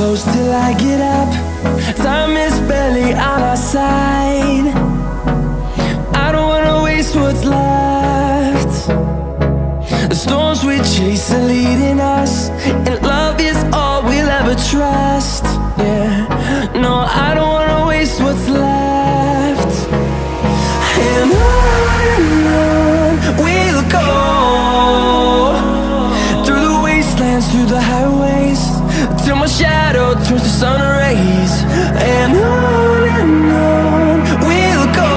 close till I get up. Time is barely on our side. I don't wanna waste what's left. The storms we chase are leading us, and love is all we'll ever trust. Yeah, no, I don't wanna waste what's left. And on we'll go, through the wastelands, through the highways, till my shadow turns to sun rays. And on we'll go,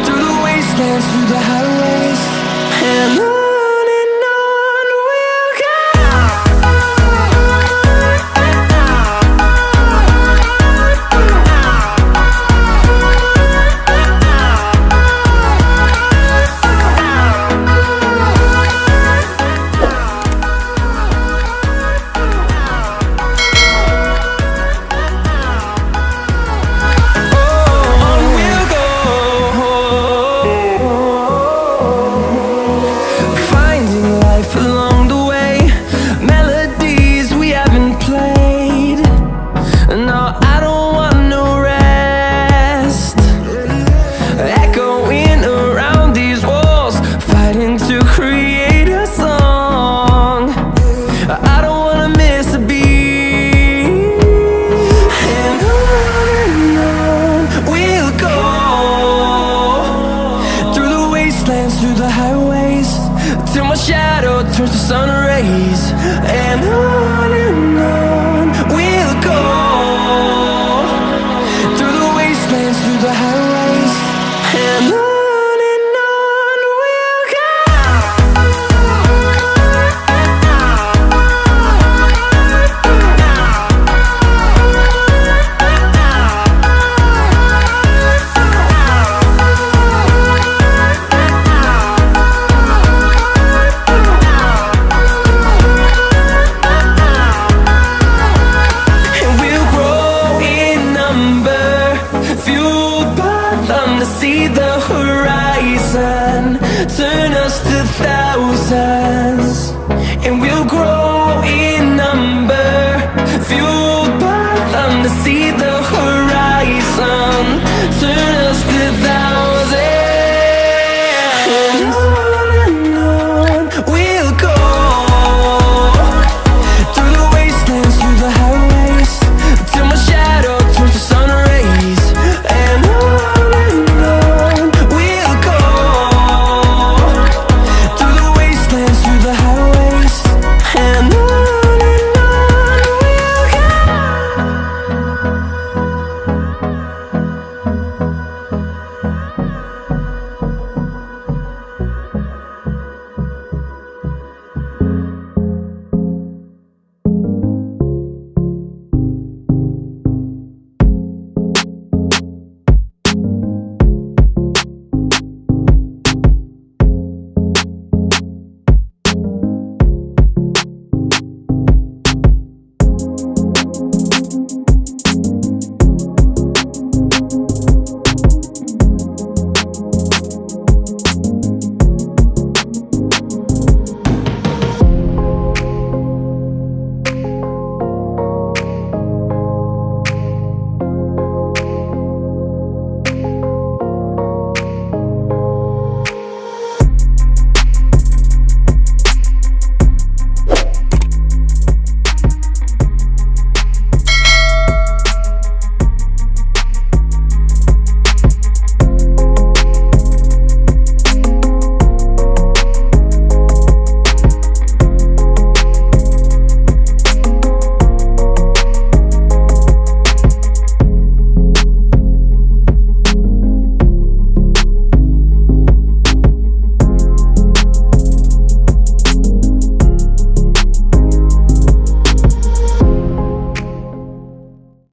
through the wastelands, through the highways, and on we'll go. Along the way, melodies we haven't played. No,